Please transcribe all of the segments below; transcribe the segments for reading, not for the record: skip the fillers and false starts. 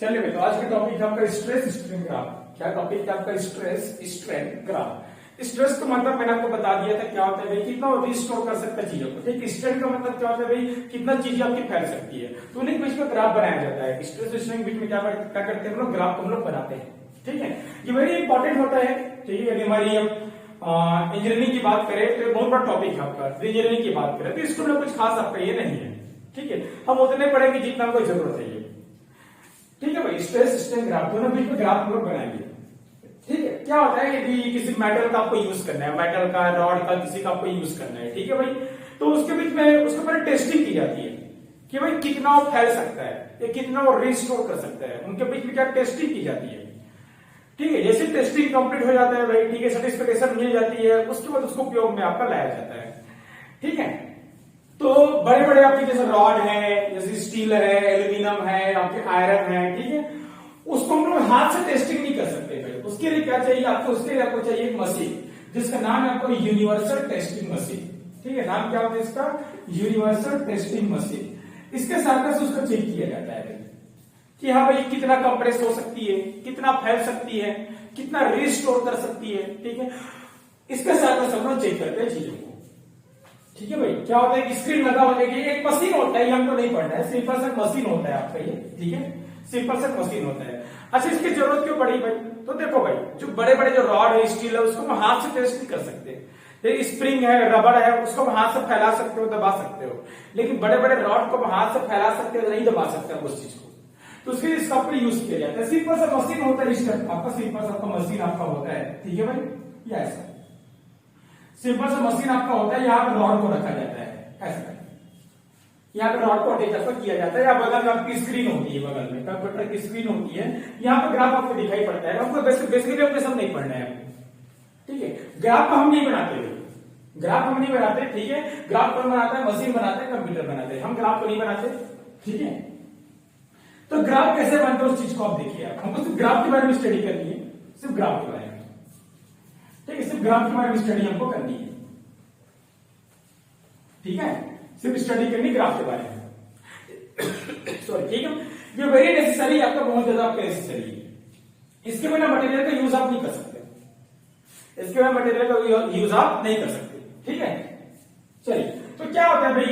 चलिए भाई, तो आज का टॉपिक है आपका स्ट्रेस स्ट्रेन ग्राफ। क्या टॉपिक है आपका? Stress strain graph. स्ट्रेस का मतलब मैंने आपको बता दिया था क्या होता है भाई, कितना रिस्टोर कर सकता है चीजों को। ठीक, स्ट्रेन का मतलब क्या होता है भाई, कितना चीजें आपकी फैल सकती है। तो उन्हीं के बीच में ग्राफ बनाया जाता है। स्ट्रेस स्ट्रेन के बीच में क्या करते हैं हम लोग, ग्राफ को हम लोग बनाते हैं। ठीक है, ये वेरी इंपॉर्टेंट होता है। ठीक है, यदि हमारी इंजीनियरिंग की बात करें तो ये बहुत बड़ा टॉपिक है आपका। इंजीनियरिंग की बात करें तो इसको में कुछ खास आपका ये नहीं है। ठीक है, हम उतने पढ़ेंगे जितना हमको जरूरत है। ठीक है भाई, स्ट्रेस स्ट्रेन ग्राफ दोनों बीच में ग्राफ हम लोग बनाएंगे। ठीक है, क्या होता है यदि किसी मेटल का आपको यूज करना है, मेटल का, रॉड का, किसी का आपको यूज करना है। ठीक है भाई, तो उसके बीच में उसके ऊपर टेस्टिंग की जाती है कि भाई कितना वो फैल सकता है या कितना वो रिस्टोर कर सकता है। उनके बीच में क्या टेस्टिंग की जाती है। ठीक है, जैसे टेस्टिंग कंप्लीट हो जाता है भाई, ठीक है, सर्टिफिकेशन मिल जाती है, उसके बाद उसको उपयोग में आपका लाया जाता है। ठीक है, तो बड़े बड़े आपके जैसे रॉड है, जैसे स्टील है, एल्यूमिनियम है, आपके आयरन है। ठीक है, उसको हम लोग हाथ से टेस्टिंग नहीं कर सकते भाई। उसके लिए क्या चाहिए आपको? उसके लिए आपको चाहिए एक मशीन जिसका नाम है आपको यूनिवर्सल टेस्टिंग मशीन। ठीक है, नाम क्या होता है इसका? Universal testing machine. इसके साथ से उसको चेक किया जाता है कि हाँ भाई कितना कंप्रेस हो सकती है, कितना फैल सकती है, कितना रिस्टोर कर सकती है। ठीक है, इसके साथ सब लोग चेक करते हैं चीजों को। ठीक है भाई, क्या होता है कि स्क्रीन लगा होने के लिए एक मशीन होता है, ये हमको नहीं पढ़ना है, सिंपल सा मशीन होता है आपका ये। ठीक है, सिंपल सा मशीन होता है। अच्छा, इसकी जरूरत क्यों पड़ी भाई? तो देखो भाई, जो बड़े बड़े जो रॉड है, स्टील है, उसको हम हाथ से टेस्ट नहीं कर सकते। स्प्रिंग है, रबड़ है, उसको हम हाथ से फैला सकते हो, दबा सकते हो। लेकिन बड़े बड़े रॉड को हम हाथ से फैला सकते हो, नहीं दबा सकते उस चीज को। तो उसके लिए इसका यूज किया जाता है। सिंपल सा मशीन होता है आपका, सिंपल सा मशीन आपका होता है। ठीक है भाई, ये ऐसा सिंपल सा मशीन आपका होता है। यहाँ पे रॉड को रखा जाता है ऐसा, यहाँ पे रॉड को अटैच किया जाता है। या बगल में आपकी स्क्रीन होती है, बगल में कंप्यूटर की स्क्रीन होती है, यहाँ पे ग्राफ आपको दिखाई पड़ता है। हमको बेसिकली हमको सब नहीं पढ़ना है। ठीक है, ग्राफ को हम नहीं बनाते, ग्राफ हम नहीं बनाते। ठीक है, ग्राफ कौन बनाता है? मशीन बनाते हैं, कंप्यूटर बनाते हैं, हम ग्राफ को नहीं बनाते। ठीक है, तो ग्राफ कैसे बनते हैं उस चीज को आप देखिए। हमको सिर्फ ग्राफ के बारे में स्टडी करनी है, सिर्फ ग्राफ के बारे में। ठीक है, सिर्फ ग्राफ के बारे में स्टडी हमको करनी है। ठीक है, सिर्फ स्टडी करनी ग्राफ के बारे में। सॉरी, ठीक है, ये वेरी नेसेसरी आपका, बहुत ज्यादा आपका नेसेसरी है। इसके बिना मटेरियल का यूज आप नहीं कर सकते, इसके बिना मटेरियल का यूज आप नहीं कर सकते। ठीक है, चलिए, तो क्या होता है भाई,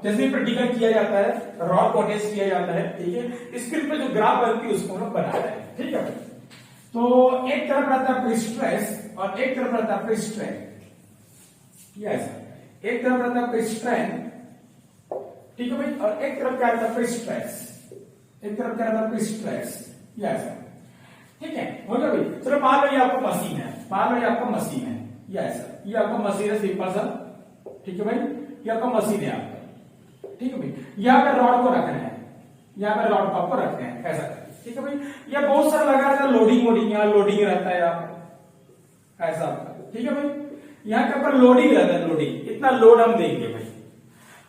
जैसे प्रैक्टिकल किया जाता है, रॉड को टेस्ट किया जाता है। ठीक है, स्क्रीन पे जो ग्राफ बनती है उसको हम बना रहे हैं। ठीक है, तो एक तरफ रहता है स्ट्रेस और एक तरफ रहता है स्ट्रेन। यस, एक तरफ रहता है स्ट्रेन, ठीक है भाई, और एक तरफ क्या रहता है? स्ट्रेस। एक तरफ क्या रहता है? स्ट्रेस। यस, ठीक है, हो गया भाई। चलो, मान लो ये आपका मशीन है, मान लो ये आपका मशीन है। यस, ये आपका मशीन है, सिंपल सा। ठीक है भाई, ये आपका मशीन है आपका। ठीक है भाई, यहाँ पे रॉड को रखना है, यहाँ पे रॉड को आपको रखना है ऐसा। ठीक है भाई, यह बहुत सारा लगा रहता है, लोडिंग वोडिंग, यहाँ लोडिंग रहता है यहाँ ऐसा। ठीक है भाई, यहाँ के ऊपर लोडिंग रहता है, लोडिंग, इतना लोड हम देंगे भाई।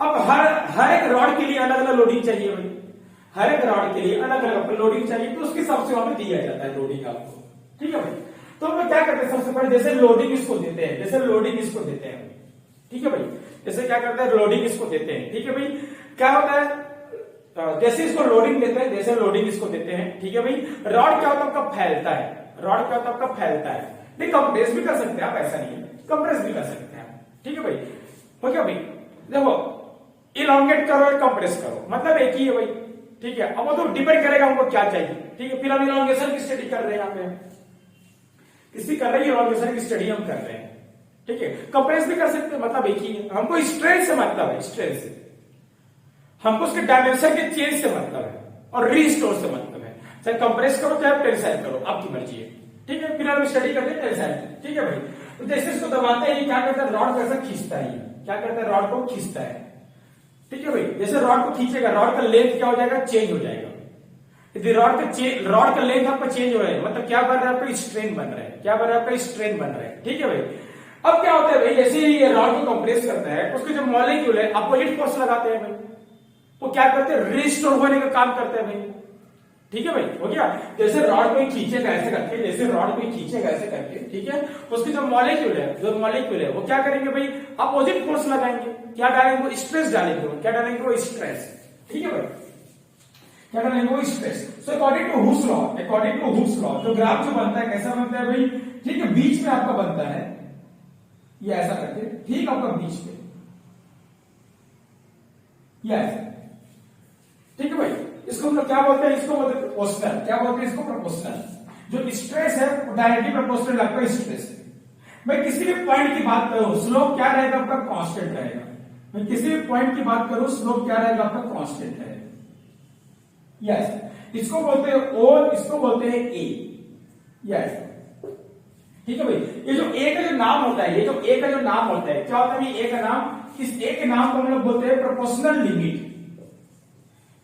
अब हर एक रॉड के लिए अलग अलग लोडिंग चाहिए भाई, हर एक रॉड के लिए अलग अलग लोडिंग चाहिए, तो उसके हिसाब से वहां पे दिया जाता है लोडिंग आपको। ठीक है भाई, तो हम क्या करते हैं, सबसे पहले जैसे लोडिंग इसको देते हैं, जैसे लोडिंग इसको देते हैं। ठीक है भाई, जैसे क्या करते हैं, लोडिंग इसको देते हैं। ठीक है भाई, क्या होता है, जैसे इसको लोडिंग देते हैं, जैसे लोडिंग इसको देते हैं। ठीक है भाई, रॉड क्या होता है आपका? फैलता है, रॉड क्या होता है आपका? फैलता है। नहीं, कंप्रेस भी कर सकते हैं आप, ऐसा नहीं है, कंप्रेस भी कर सकते हैं। ठीक है भाई, हो गया भाई। देखो, इलॉन्गेट करो या कंप्रेस करो, मतलब एक ही है भाई। ठीक है, अब वो तो डिपेंड करेगा हमको क्या चाहिए। ठीक है, फिर हम इलॉन्गेशन की स्टडी कर रहे हैं, यहाँ पे किसी कर रहे हैं, इलॉन्गेशन की स्टडी हम कर रहे हैं। ठीक है, कंप्रेस भी कर सकते हैं, मतलब एक ही है। हमको स्ट्रेन से मतलब है, स्ट्रेन से हमको उसके डायमेंशन के चेंज से मतलब है, और रीस्टोर से मतलब है। चाहे कंप्रेस करो चाहे टेंसाइल करो, आपकी मर्जी है। ठीक है, फिर हम स्टडी करते हैं टेंसाइल। ठीक है भाई, तो जैसे इसको दबाते हैं, क्या करता है, रॉड को ऐसा खींचता है, क्या करता है, रॉड को खींचता है। ठीक है भाई, जैसे रॉड को खींचेगा, रॉड का लेंथ क्या हो जाएगा? चेंज हो जाएगा। यदि रॉड का लेंथ आपका चेंज हो रहा है, मतलब क्या बन रहा है आपका? स्ट्रेन बन रहा है। क्या बन रहा है आपका? स्ट्रेन बन रहा है। ठीक है भाई, अब क्या होता है भाई, जैसे ये रॉड को कंप्रेस करता है, उसके जो मॉलिक्यूल है अपोजिट फोर्स लगाते हैं भाई, वो क्या करते हैं? रिस्टोर होने का काम करते हैं भाई। ठीक है भाई, हो गया। जैसे रॉड को खींचेगा ऐसे करके, जैसे रॉड को खींचेगा ऐसे करके, ठीक है, उसके जो मॉलिक्यूल है वो क्या करेंगे भाई? अपोजिट फोर्स लगाएंगे। क्या डालेंगे? वो स्ट्रेस डालेंगे। क्या डालेंगे? वो स्ट्रेस। ठीक है भाई, क्या करना है वो stress. So according to Hooke's law जो ग्राफ जो बनता है कैसा बनता है भाई, ठीक है, बीच में आपका बनता है ये ऐसा करके, ठीक आपका बीच में ये ऐसा, ठीक है भाई। इसको हम लोग क्या बोलते हैं, इसको बोलते हैं प्रोपोर्शनल। क्या बोलते हैं इसको, प्रोपोर्शनल। जो स्ट्रेस है वो डायरेक्टली प्रोपोर्शनल आपका स्ट्रेस है। मैं किसी भी पॉइंट की बात करूं स्लोप क्या रहेगा आपका, कांस्टेंट रहेगा। मैं किसी भी पॉइंट की बात करूं स्लोप क्या रहेगा आपका, कांस्टेंट रहेगा। यस, इसको बोलते हैं ओ, इसको बोलते हैं ए। यस, ठीक है भाई। ये जो ए का जो नाम होता है, ये जो ए का जो नाम होता है, क्या होता है ए का नाम, इस ए के नाम को हम लोग बोलते हैं प्रोपोर्शनल लिमिट।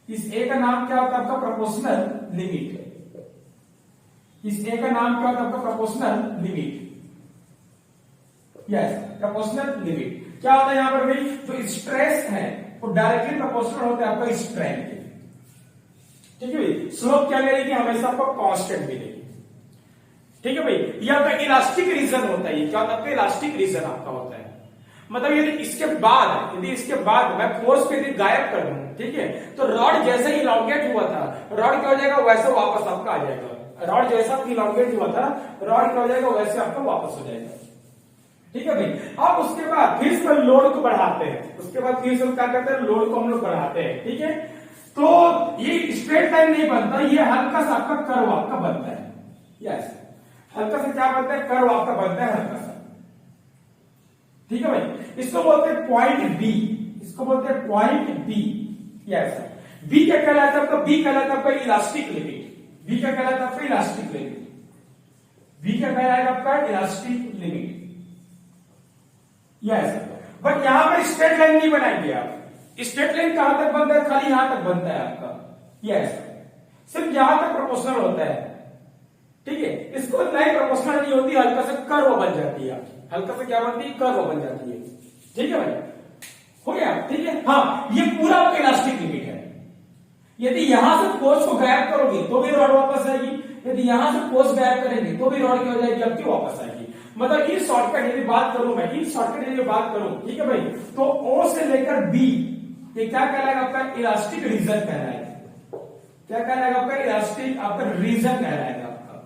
इस ए का नाम क्या होता है आपका, प्रोपोर्शनल लिमिट। इस ए का नाम क्या होता है आपका, proportional limit. Yes, proportional limit. क्या होता है यहां पर भाई, जो स्ट्रेस है वो डायरेक्टली प्रोपोर्शनल होता है आपका स्ट्रेन के, ठीक है भाई। स्लोप क्या मिलेगी, हमेशा आपको कांस्टेंट मिलेगी, ठीक है भाई। ये आपका इलास्टिक रीजन होता है। ये क्या होता है आपका, इलास्टिक रीजन आपका होता है। मतलब यदि इसके बाद मैं फोर्स को यदि गायब कर दूं, ठीक है, तो रॉड जैसे ही इलॉन्गेट हुआ था, रॉड क्या हो जाएगा, वैसे वापस आपका आ जाएगा। रॉड जैसा इलॉन्गेट हुआ था, रॉड क्या हो जाएगा, वैसे आपका वापस हो जाएगा, ठीक है भाई। अब उसके बाद फिर से लोड को बढ़ाते हैं, उसके बाद फिर से क्या करते हैं, लोड को हम लोग बढ़ाते हैं, ठीक है। तो ये स्ट्रेट लाइन नहीं बनता, ये हल्का सा आपका कर्व आपका बनता है। यस, हल्का सा क्या बनता है, कर्व आपका बनता है हल्का सा, ठीक है भाई। इसको बोलते हैं पॉइंट बी, इसको बोलते हैं पॉइंट बी। यस, बी क्या कहलाता है आपका, बी कहलाता है आपका इलास्टिक लिमिट। बी क्या कहलाता है आपका, इलास्टिक लिमिट। बी क्या कहलाएगा आपका, इलास्टिक लिमिट। यस, बट यहां पर स्ट्रेट लाइन नहीं बनाएंगे आप। स्ट्रेट लाइन कहां तक बनता है, खाली यहां तक बनता है आपका। यस, सिर्फ यहां तक प्रोपोर्शनल होता है, ठीक है। इसको लाइन प्रोपोर्शनल नहीं होती, हल्का सा कर्व बन जाती है, हल्का सा क्या बनती है, कर्व बन जाती है, ठीक है भाई। हो गया, ठीक है। हाँ, ये पूरा आपका इलास्टिक लिमिट है। यदि यहां से फोर्स को गायब करोगे तो भी रॉड वापस आएगी, यदि यहां से फोर्स गायब करेंगे तो भी रॉड क्या हो जाएगी आपकी, वापस आएगी। मतलब इन शॉर्टकट यदि बात करूं मैं, इन शॉर्टकट यदि बात करूं, ठीक है भाई, तो ओ से लेकर बी ये क्या कहलाएगा आपका, इलास्टिक रीजन कहलाएगा। क्या कहलाएगा आपका, इलास्टिक आपका रीजन कहलाएगा आपका।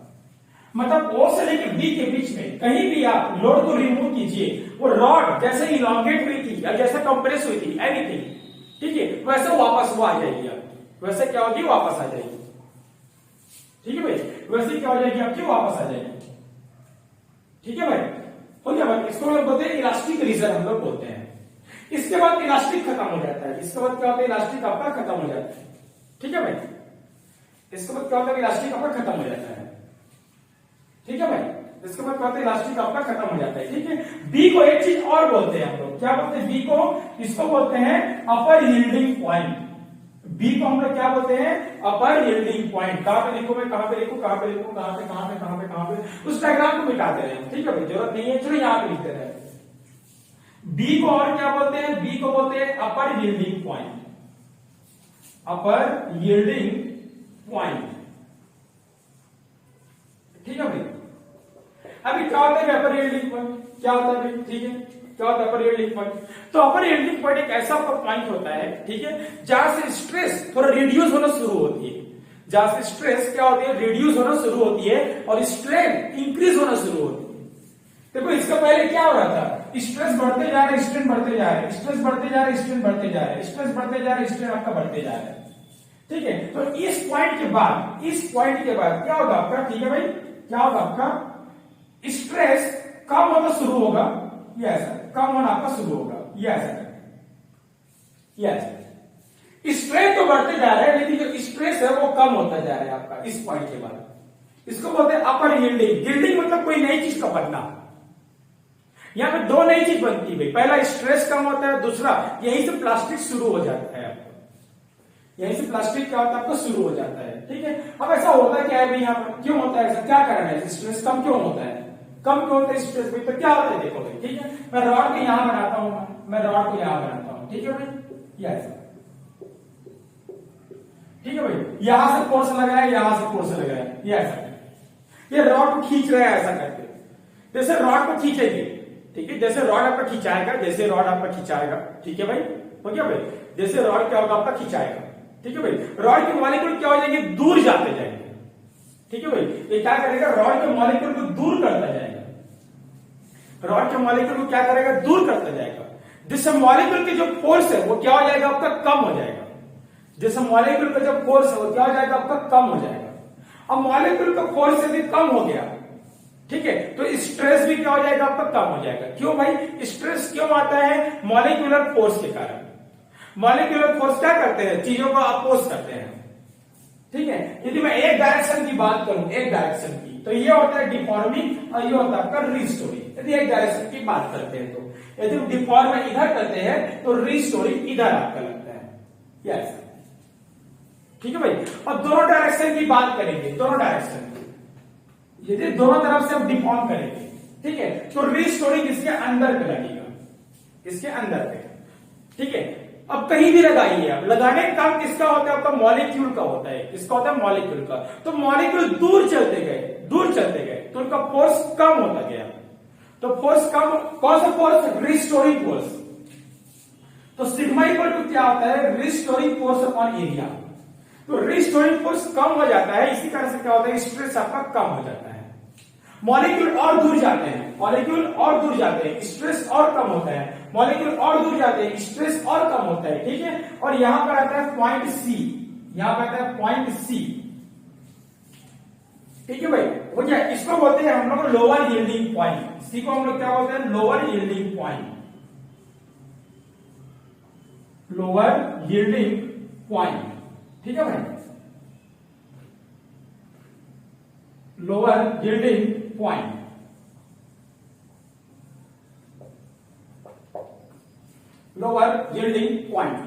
मतलब ओ से लेकर बी के बीच में कहीं भी आप लोड को रिमूव कीजिए, वो रॉड जैसे इलॉन्गेट हुई थी या जैसे कंप्रेस हुई थी, एनीथिंग, ठीक है, वैसे वापस वो आ जाएगी आपकी, वैसे क्या होगी, वापस आ जाएगी, ठीक है भाई। वैसे क्या हो जाएगी आपकी, वापस आ जाएगी, ठीक है भाई। हो गया भाई, इसको हम लोग बोलते हैं इलास्टिक रीजन, हम लोग बोलते हैं। इसके बाद इलास्टिक खत्म हो जाता है, इसके बाद क्या होता है, इलास्टिक आपका खत्म हो जाता है, ठीक है भाई। इसके बाद क्या होता है, इलास्टिक आपका खत्म हो जाता है, ठीक है भाई। इसके बाद क्या होता है, इलास्टिक आपका खत्म हो जाता है, ठीक है। बी को एक चीज और बोलते हैं हम लोग, क्या बोलते हैं बी को, इसको बोलते हैं अपर यील्डिंग पॉइंट। बी को हम लोग क्या बोलते हैं, अपर यील्डिंग पॉइंट। कहां पे लिखूं मैं, कहां पे लिखूं, कहां पे लिखूं, कहां पे, कहां पे, कहां पे, कहां पे, उस डायग्राम को मिटा दे रहे हैं, ठीक है भाई, जरूरत नहीं है, चलो यहां पे लिखते रहे। बी को और क्या बोलते हैं, बी को बोलते हैं अपर यील्डिंग पॉइंट, अपर यील्डिंग पॉइंट, ठीक है भाई। अभी क्या होता है अपर यील्डिंग पॉइंट, क्या होता है भाई, ठीक है, क्या होता है अपर यील्डिंग पॉइंट। तो अपर यील्डिंग पॉइंट एक ऐसा पॉइंट होता है, ठीक है, जहां से स्ट्रेस थोड़ा रिड्यूस होना शुरू होती है, जहां से स्ट्रेस क्या होती है, रिड्यूस होना शुरू होती है और स्ट्रेन इंक्रीज होना शुरू होती है। देखो इसका पहले क्या हो रहा था, स्ट्रेस बढ़ते जा रहा है, स्ट्रेन बढ़ते जा रहा है, स्ट्रेस बढ़ते जा रहा है, स्ट्रेन बढ़ते जा रहा है, स्ट्रेस बढ़ते जा रहा है, स्ट्रेन आपका बढ़ते जा रहा है, ठीक है। तो इस पॉइंट के बाद, इस पॉइंट के बाद क्या होगा आपका, ठीक है भाई, क्या होगा आपका, स्ट्रेस कम होना शुरू होगा, ये ऐसा कम होना आपका शुरू होगा, ये ऐसा, ये ऐसा। स्ट्रेन तो बढ़ते जा रहा है लेकिन जो स्ट्रेस है वो कम होता जा रहा है आपका इस पॉइंट के बाद। इसको बोलते हैं अपर यील्डिंग। यील्डिंग मतलब कोई नई चीज का बनना। यहां पे दो नई चीज बनती है भाई, पहला स्ट्रेस कम होता है, दूसरा यहीं से प्लास्टिक शुरू हो जाता है आपको, यहीं से प्लास्टिक क्या होता है आपको शुरू हो जाता है, ठीक है। अब ऐसा होता क्या है भाई, यहाँ पर क्यों होता है ऐसा, क्या कारण है, स्ट्रेस कम क्यों होता है, कम क्यों होता है स्ट्रेस भाई, तो क्या होता है देखो भाई, ठीक है। मैं रॉड को यहां बनाता हूं, मैं रॉड को यहां बनाता हूं, ठीक है भाई, ये ऐसा, ठीक है भाई, यहां से फोर्स लगाया, यहां से फोर्स लगाया, ये ऐसा, ये रॉड को खींच रहा है ऐसा करके, जैसे रॉड को खींचेंगे, ठीक है, जैसे रॉड आपका खिंचाएगा, जैसे रॉड आपका खिंचाएगा, ठीक है भाई, हो गया भाई, जैसे रॉड क्या होगा आपका खिंचाएगा, ठीक है भाई, रॉड के मॉलिक्यूल क्या हो जाएंगे, दूर जाते जाएंगे। ठीक है भाई, ये क्या करेगा, रॉड के मॉलिक्यूल को दूर करता जाएगा, रॉड के मॉलिक्यूल को क्या करेगा, दूर करता जाएगा, जिससे मॉलिक्यूल के जो फोर्स है वो क्या हो जाएगा, आपका कम हो जाएगा। जिससे मॉलिक्यूल का जो फोर्स है वो क्या हो जाएगा, आपका कम हो जाएगा। अब मॉलिक्यूल का फोर्स यदि कम हो गया, ठीक है, तो स्ट्रेस भी क्या हो जाएगा, आपका कम हो जाएगा। क्यों भाई, स्ट्रेस क्यों आता है, मॉलिक्यूलर फोर्स के कारण। मॉलिक्यूलर फोर्स क्या करते हैं, चीजों को अपोज करते हैं। ठीक है, यदि मैं एक डायरेक्शन की बात करूं, एक डायरेक्शन की, तो ये होता है डिफॉर्मिंग और ये होता है आपका रीस्टोरिंग। यदि एक डायरेक्शन की बात करते हैं तो यदि डिफॉर्म इधर करते हैं तो रीस्टोरिंग इधर आपका लगता है, यस। ठीक है भाई, अब दोनों डायरेक्शन की बात करेंगे, दोनों डायरेक्शन की, यदि दोनों तरफ से हम डिफॉर्म करेंगे, ठीक है, तो रीस्टोरिंग इसके अंदर पे लगेगा, इसके अंदर पे। ठीक है, अब कहीं भी लगाइए आप, लगाने का काम किसका होता है, आपका मॉलिक्यूल का होता है। किसका होता है, मॉलिक्यूल का। तो मॉलिक्यूल दूर चलते गए, दूर चलते गए, तो उनका फोर्स कम होता गया। तो फोर्स कम, कौन सा फोर्स, रिस्टोरिंग फोर्स। तो सिग्मा इक्वल टू क्या होता है, रिस्टोरिंग फोर्स अपॉन एरिया। तो रिस्टोरिंग फोर्स कम हो जाता है, इसी कारण से क्या होता है, स्ट्रेस आपका कम हो जाता है। मॉलिक्यूल और दूर जाते हैं, मॉलिक्यूल और दूर जाते हैं, स्ट्रेस और कम होता है। मॉलिक्यूल और दूर जाते हैं, स्ट्रेस और कम होता है। ठीक है, और यहां पर आता है पॉइंट सी, यहां पर आता है पॉइंट सी। ठीक है भाई, हो गया। इसको बोलते हैं हम लोग लोअर यील्डिंग पॉइंट। सी को हम लोग क्या बोलते हैं, lower yielding point, lower yielding point. ठीक है भाई, lower yielding point, lower yielding point.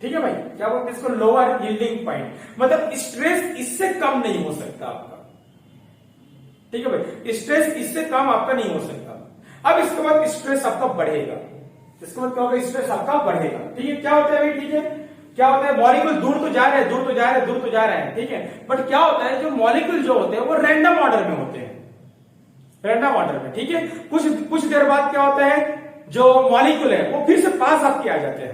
ठीक है भाई, क्या बोलते हैं इसको, लोअर यील्डिंग पॉइंट। मतलब स्ट्रेस इससे कम नहीं हो सकता आपका। ठीक है भाई, स्ट्रेस इससे कम आपका नहीं हो सकता। अब इसके बाद स्ट्रेस आपका बढ़ेगा, इसके बाद क्या होगा, स्ट्रेस आपका बढ़ेगा। ठीक है, क्या होता है भाई, ठीक है, क्या होता है, मॉलिक्यूल दूर तो जा रहे हैं, दूर तो जा रहे हैं, दूर तो जा रहे हैं। ठीक है, बट क्या होता है, जो मॉलिक्यूल जो होते हैं वो रैंडम ऑर्डर में होते हैं, रैंडम ऑर्डर में। ठीक है, कुछ देर बाद क्या होता है, जो मॉलिक्यूल है वो फिर से पास आपके आ जाते हैं।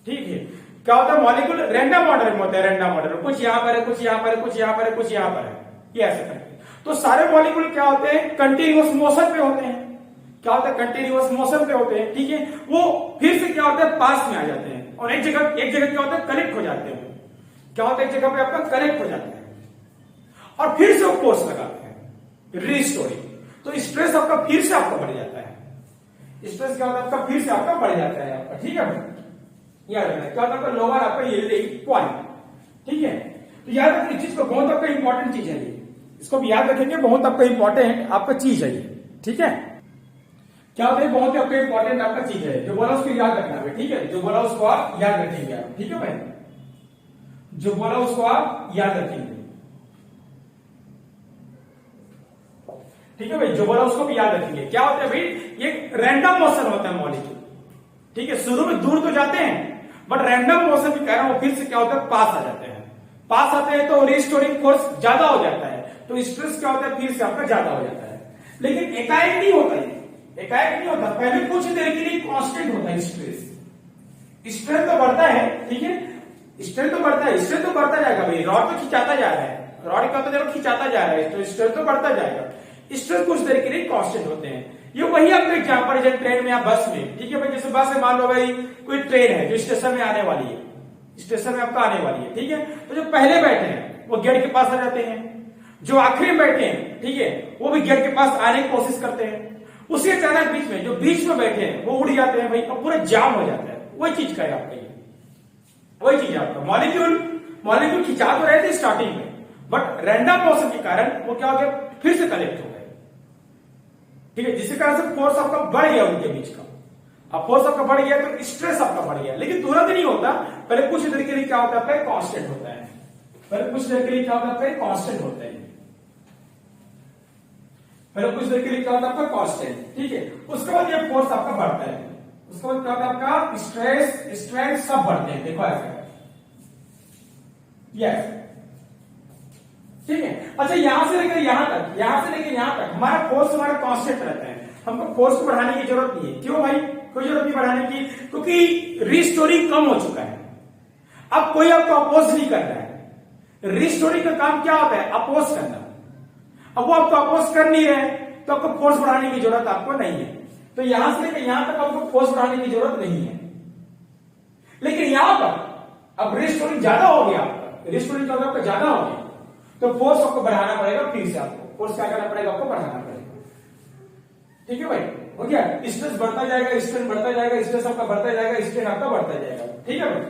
ठीक है, क्या होता है, मॉलिक्यूल रैंडम ऑर्डर में होते हैं, रैंडम ऑर्डर में, कुछ यहां पर है, कुछ यहां पर है, कुछ यहां पर है, कुछ यहां पर है, ये ऐसे करके। तो सारे मॉलिक्यूल क्या होते हैं, कंटिन्यूअस मोशन पे होते हैं। क्या होता है, कंटिन्यूअस मोशन पे होते हैं। ठीक है, वो फिर से क्या होता है, पास में आ जाते हैं और एक जगह क्या होता है, कनेक्ट हो जाते हैं। क्या होता है, एक जगह पे आपका कनेक्ट हो जाते हैं और फिर से वो फोर्स लगाते हैं, रीस्टोरिंग। तो स्ट्रेस आपका फिर से आपका बढ़ जाता है, स्ट्रेस क्या होता है आपका, फिर से आपका बढ़ जाता है आपका। ठीक है, याद रखना क्या होता है, लोअर आपका यील्डिंग पॉइंट। ठीक है, तो याद रखना इस चीज को, बहुत आपका इंपॉर्टेंट चीज है ये, इसको भी याद रखेंगे, बहुत आपका इंपॉर्टेंट आपका चीज है ये। ठीक है, क्या होता है, बहुत ही आपका इंपॉर्टेंट आपका चीज है, जो बोला उसको याद रखना है। ठीक है, जो बोला उसको आप याद रखेंगे आप। ठीक है भाई, जो बोला उसको आप याद रखेंगे। ठीक है भाई, जो बोला उसको भी याद रखेंगे। क्या होता है भाई, ये रैंडम मोशन होता है मॉलिक्यूल। ठीक है, शुरू में दूर तो जाते हैं, बट रैंडम मोशन के कारण वो फिर से क्या होता है, पास आ जाते हैं। पास आते हैं तो रिस्टोरिंग फोर्स ज्यादा हो जाता है, तो स्ट्रेस क्या होता है, फिर से आपका ज्यादा हो जाता है। लेकिन एकाएक नहीं होता है, एकाएक नहीं होता, पहले कुछ देर के लिए कांस्टेंट होता है स्ट्रेस। स्ट्रेंथ तो बढ़ता है, ठीक है, स्ट्रेंथ तो बढ़ता है, स्ट्रेंथ तो बढ़ता जाएगा भाई, रॉड तो खिंचाता जा रहा है, रॉड क्या होता है, खिंचाता जा रहा है, तो स्ट्रेंथ तो बढ़ता जाएगा। स्ट्रेस कुछ देर के लिए कांस्टेंट होते हैं। ये वही आपका एग्जाम्पल है, जब ट्रेन में या बस में। ठीक है भाई, जैसे बस में मान लो भाई कोई ट्रेन है जो स्टेशन में आने वाली है, स्टेशन में आपका आने वाली है। ठीक है, तो जो पहले बैठे हैं वो गेट के पास आ जाते हैं, जो आखिरी में बैठे हैं, ठीक है, वो भी गेट के पास आने की कोशिश करते हैं। उसी अचानक बीच में जो बीच में बैठे हैं वो उड़ जाते हैं भाई, और पूरा जाम हो जाता है। वही चीज का है आपका ये, वही चीज आपका मॉलिक्यूल खिंचा तो रहे थे स्टार्टिंग में, बट रैंडम मोशन के कारण वो क्या हो गया, फिर से कनेक्ट हो गए। ठीक है, जिसके कारण से फोर्स आपका बढ़ गया उनके बीच का। अब फोर्स आपका बढ़ गया तो स्ट्रेस आपका बढ़ गया, लेकिन तुरंत नहीं होता, पहले कुछ देर के लिए क्या होता है, कांस्टेंट होता है। पहले कुछ देर के लिए क्या होता है, कांस्टेंट होता है। पहले कुछ देर के लिए क्या होता है, आपका कांस्टेंट। ठीक है, उसके बाद ये फोर्स आपका बढ़ता है, उसके बाद क्या होता है, आपका स्ट्रेस स्ट्रेंथ सब बढ़ते हैं। देखो ऐसे, यस, ठीक है। अच्छा, यहां से लेकर यहां तक, यहां से लेकर यहां तक हमारा फोर्स हमारा कांस्टेंट रहता है, हमको फोर्स को बढ़ाने की जरूरत नहीं है। क्यों भाई, कोई जरूरत नहीं बढ़ाने की, क्योंकि रिस्टोरिंग कम हो चुका है। अब कोई आपको अपोज नहीं कर रहा है। रिस्टोरिंग का काम क्या होता है? अपोज करना। अब वो आपको अपोज कर नहीं रहे तो आपको फोर्स बढ़ाने की जरूरत आपको नहीं है। तो यहां से लेकर यहां तक आपको फोर्स बढ़ाने की जरूरत नहीं है। लेकिन यहां पर अब रिस्टोरिंग ज्यादा हो गया, आपका रिस्टोरिंग का आपका ज्यादा हो गया तो फोर्स आपको बढ़ाना पड़ेगा। फिर से आपको फोर्स क्या करना पड़ेगा? आपको बढ़ाना पड़ेगा। ठीक है भाई, हो गया। स्ट्रेस बढ़ता जाएगा, स्ट्रेन बढ़ता जाएगा, स्ट्रेस आपका बढ़ता जाएगा, स्ट्रेन आपका बढ़ता जाएगा। ठीक है भाई,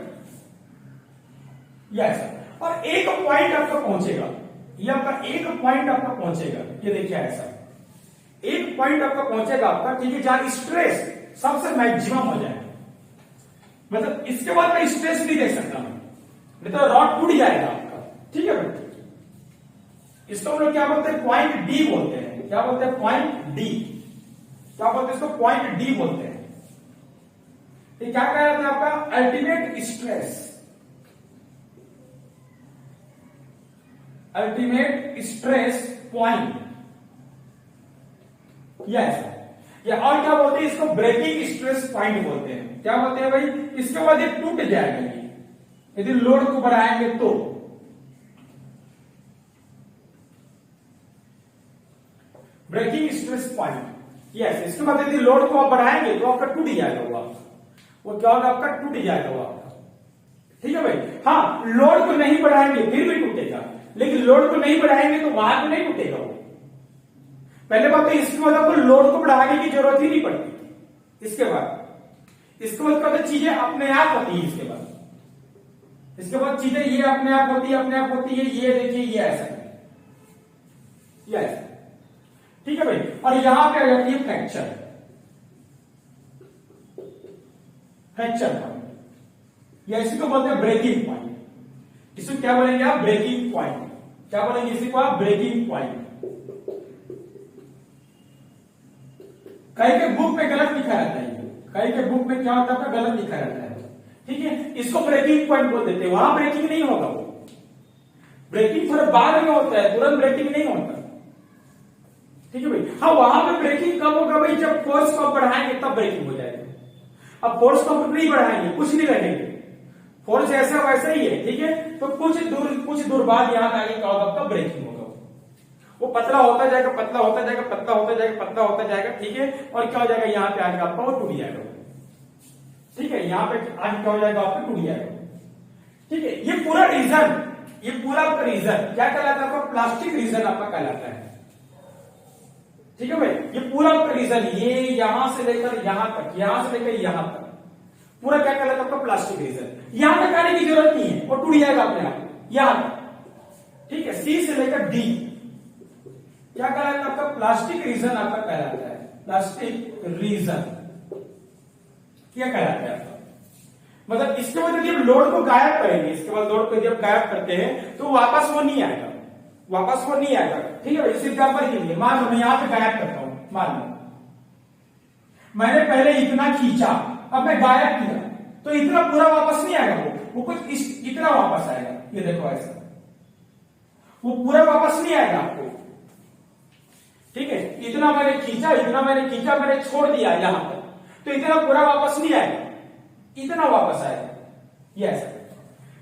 यस। और एक पॉइंट आपका पहुंचेगा, ये आपका एक पॉइंट आपका पहुंचेगा, ये देखिए ऐसा एक पॉइंट आपका पहुंचेगा आपका, ठीक है, जहां स्ट्रेस सबसे मैक्सिमम हो जाएगा। मतलब इसके बाद मैं स्ट्रेस नहीं देख सकता मैं, नहीं तो रॉड टूट जाएगा आपका। ठीक है भाई, इसको हम लोग क्या बोलते हैं? पॉइंट डी बोलते हैं। क्या बोलते हैं? Point D. क्या बोलते हैं इसको? पॉइंट डी बोलते हैं। ये क्या कह रहा था आपका? Ultimate stress, ultimate stress point. Yes, या और क्या बोलते हैं इसको? ब्रेकिंग स्ट्रेस पॉइंट बोलते हैं। क्या बोलते हैं भाई? इसके बाद ये टूट जाएगा ये, यदि लोड को बढ़ाएंगे तो। Breaking stress point, yes. इसके बाद यदि लोड को आप बढ़ाएंगे तो आपका टूट जाएगा वो क्या होगा? आपका टूट जाएगा वो आपका। ठीक है भाई, हाँ, लोड को नहीं बढ़ाएंगे फिर भी टूटेगा, लेकिन लोड को नहीं बढ़ाएंगे तो वहां तो नहीं टूटेगा वो। पहले बात तो इसके बाद आपको लोड को बढ़ाने की जरूरत ही नहीं पड़ती। इसके बाद चीजें अपने आप होती है। इसके बाद चीजें ये अपने आप होती है। ये देखिए, ये ऐसा है, ये ऐसा। ठीक है भाई, और यहां पे आ जाती है फ्रैक्चर पॉइंट, या इसी को बोलते हैं ब्रेकिंग पॉइंट। इसको क्या बोलेंगे आप? Breaking point. क्या बोलेंगे इसी को आप? Breaking point. कई के बुक में गलत लिखा रहता है, कई के बुक में क्या होता है? गलत लिखा रहता है। ठीक है, इसको ब्रेकिंग पॉइंट बोल देते हैं। वहां ब्रेकिंग नहीं होगा, वो ब्रेकिंग थोड़ा बाद में होता है, तुरंत ब्रेकिंग नहीं होता। ठीक है भाई, हाँ, वहां पे ब्रेकिंग कब होगा भाई? जब फोर्स को बढ़ाएंगे तब ब्रेकिंग हो जाएगी। अब फोर्स को नहीं बढ़ाएंगे, कुछ नहीं लगेंगे, फोर्स ऐसा वैसा ही है। ठीक है, तो कुछ दूर बाद यहां आगे क्या होगा? आपका ब्रेकिंग होगा। वो पतला होता जाएगा, पतला होता जाएगा, पतला होता जाएगा, पतला होता जाएगा। ठीक है, और क्या हो जाएगा? यहां पे आगे आपका वो टूट जाएगा। ठीक है, यहां पे आगे क्या हो जाएगा? आपका टूट जाएगा। ठीक है, ये पूरा आपका रीजन क्या कहलाता है? आपका प्लास्टिक रीजन आपका कहलाता है। ठीक है भाई, ये पूरा आपका रीजन, ये यहां से लेकर यहां तक, यहां से लेकर यहां तक पूरा क्या कहलाता है? आपका प्लास्टिक रीजन। यहां तक आने की जरूरत नहीं है, वो टूट जाएगा अपने आप यहां तक। ठीक है, सी से लेकर डी क्या कहलाता है? आपका प्लास्टिक रीजन आपका कहलाता है। प्लास्टिक रीजन क्या कहलाता है आपका? मतलब इसके बाद यदि हम लोड को गायब करेंगे, इसके बाद लोड को यदि आप गायब करते हैं तो वापस वो नहीं आएगा, ठीक है भाई। इस एग्जांपल के लिए मान लो मैं यहां पे गायब करता हूं, मान लो मैंने पहले इतना खींचा, अब मैं गायब किया तो इतना पूरा वापस नहीं आएगा, वो कुछ इतना वापस आएगा। ये देखो ऐसा, वो पूरा वापस नहीं आएगा आपको। ठीक है, इतना मैंने खींचा, मैंने छोड़ दिया यहां पर, तो इतना पूरा वापस नहीं आएगा, इतना वापस आएगा। ये ऐसा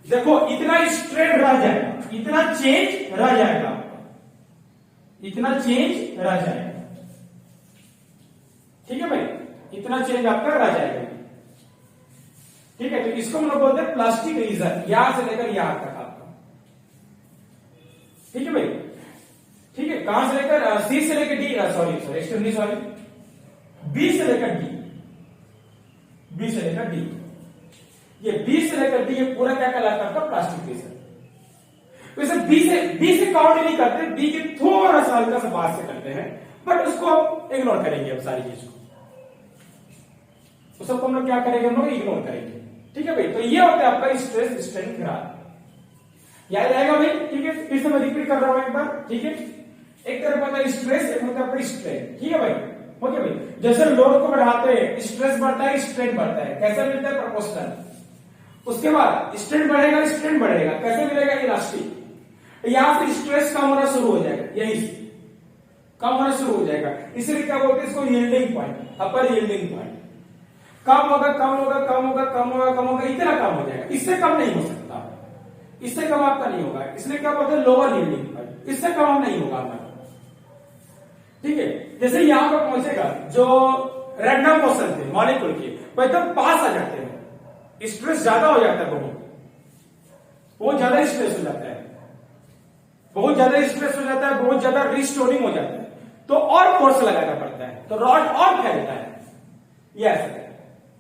देखो, इतना स्ट्रेन रह जाएगा, इतना चेंज रह जाएगा, इतना चेंज रह जाएगा। ठीक है भाई, इतना चेंज आपका रह जाएगा। ठीक है, तो इसको हम लोग बोलते हैं प्लास्टिक रीजन, यहां से लेकर यहां तक आपका। ठीक है भाई, ठीक है, कहां से लेकर? सी से लेकर डी, सॉरी बी से लेकर डी, बी से लेकर डी, ये बी से लेकर डी, ये पूरा क्या कहलाता है? Plastic region. वैसे बी से काउंट नहीं करते, बी के थोड़ा सा हल्का सा बाहर से करते हैं, बट उसको आप इग्नोर करेंगे। अब सारी चीज को तो सबको हम लोग क्या करेंगे? हम लोग इग्नोर करेंगे। ठीक है भाई, तो ये होता है आपका स्ट्रेस स्ट्रेन ग्राफ। याद आएगा भाई? ठीक है, फिर से मैं रिपीट कर रहा हूं एक बार। ठीक है, एक तरफ होता है स्ट्रेस, एक होता है आपका स्ट्रेन। ठीक है भाई, ओके भाई। जैसे लोड को बढ़ाते हैं स्ट्रेस बढ़ता है, स्ट्रेन बढ़ता है, कैसे मिलता है? प्रोपोर्शनल। उसके बाद स्ट्रेन बढ़ेगा, स्ट्रेन बढ़ेगा, कैसे मिलेगा? इलास्टिक। यहां से स्ट्रेस कम होना शुरू हो जाएगा, यही से कम होना शुरू हो जाएगा, इसलिए क्या बोलते हैं इसको? यील्डिंग पॉइंट, अपर यील्डिंग पॉइंट। कम होगा, इतना कम हो जाएगा, इससे कम नहीं हो सकता। इससे कम आपका नहीं होगा, इसलिए क्या बोलते हैं लोअर यील्डिंग पॉइंट, इससे कम नहीं होगा आपका। ठीक है, जैसे यहां पर पहुंचेगा जो रैंडम मोशन थे मॉलिक्यूल के वो एकदम पास आ जाते हैं, स्ट्रेस ज्यादा हो जाता है, बहुत ज्यादा स्ट्रेस हो जाता है, बहुत ज्यादा स्ट्रेस हो जाता है, बहुत ज्यादा रिस्टोरिंग हो जाता है, तो और फोर्स लगाना पड़ता है, तो रॉड और फैलता है। यस,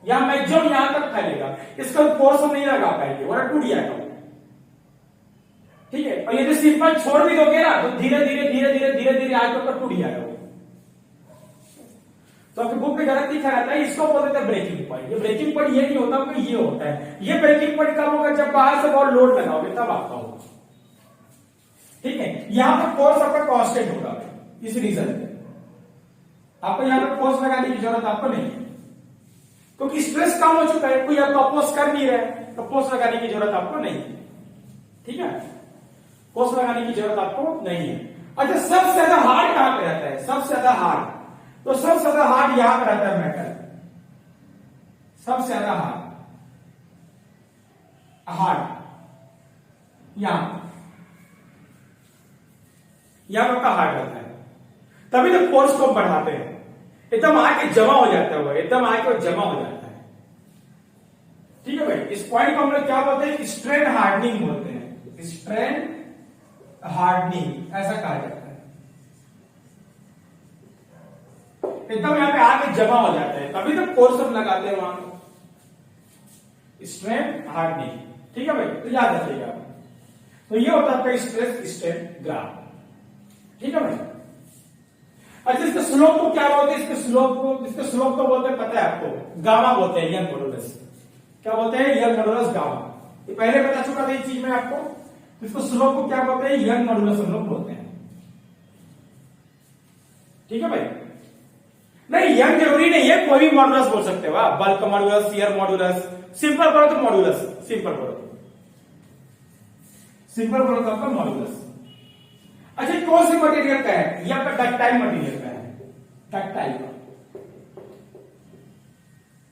यहां मैक्सिमम यहां तक फैलेगा, इसका फोर्स हम नहीं लगा पाएंगे वरना टूट जाएगा। ठीक है, और यदि सिंपल छोड़ भी दोगे ना तो धीरे धीरे धीरे धीरे धीरे धीरे आज तक टूट जाएगा वो। तो आपके बुक में गलत लिखा रहता है, इसको बोलते हैं ब्रेकिंग पॉइंट। ये ब्रेकिंग पॉइंट ये नहीं होता, ये होता है। ये ब्रेकिंग पॉइंट कब होगा, जब बाहर से बहुत लोड लगाओगे तब आपका होगा। ठीक है, यहां पर फोर्स आपका कांस्टेंट होगा, इस रीजन आपको यहां पर फोर्स लगाने की जरूरत आपको नहीं है, क्योंकि स्ट्रेस कम हो चुका है, कोई आपको अपोज कर नहीं रहा है, तो फोर्स लगाने की जरूरत आपको नहीं है। ठीक है, फोर्स लगाने की जरूरत आपको नहीं है। अच्छा, सबसे ज्यादा हार्ड कहां पे रहता है, सबसे ज्यादा हार्ड, तो सबसे ज्यादा हार्ड यहां पर रहता है मेटल, सबसे ज्यादा हार्ड यहां आपका हार्ड रहता है, तभी तो फोर्स को बढ़ाते हैं, एकदम आके जमा हो जाता है, वो एकदम आके जमा हो जाता है। ठीक है भाई, इस पॉइंट को हम लोग क्या बोलते हैं, स्ट्रेन हार्डनिंग बोलते हैं, स्ट्रेन हार्डनिंग ऐसा कहा जाता है। एकदम यहां पे आके जमा हो जाता है, तभी तो फोर्स हम लगाते हैं वहां, स्ट्रेन हार्डनिंग। ठीक है भाई, तो याद रखिएगा। तो ये होता है आपका स्ट्रेस स्ट्रेन ग्राफ। ठीक है भाई, अच्छा इसके स्लोप को क्या बोलते हैं, इसके स्लोप को बोलते हैं, पता है आपको, गामा बोलते हैं, यंग मॉडुलस। क्या बोलते हैं, यंग मॉडुलस गामा। ये पहले बता चुका था ये चीज में आपको। इसको स्लोप को क्या बोलते हैं, यंग मॉडुलस हम लोग बोलते हैं। ठीक है भाई, नहीं यंग जरूरी नहीं है, कोई भी मॉडुलस बोल सकते हो आप, bulk modulus, shear modulus, simple करो तो मॉडुलस, सिंपल करो तो आपका मॉडुलस। अच्छा, कौन सी मटेरियल का है, ये आपका डक्टाइल मटेरियल का है, डक्टाइल का,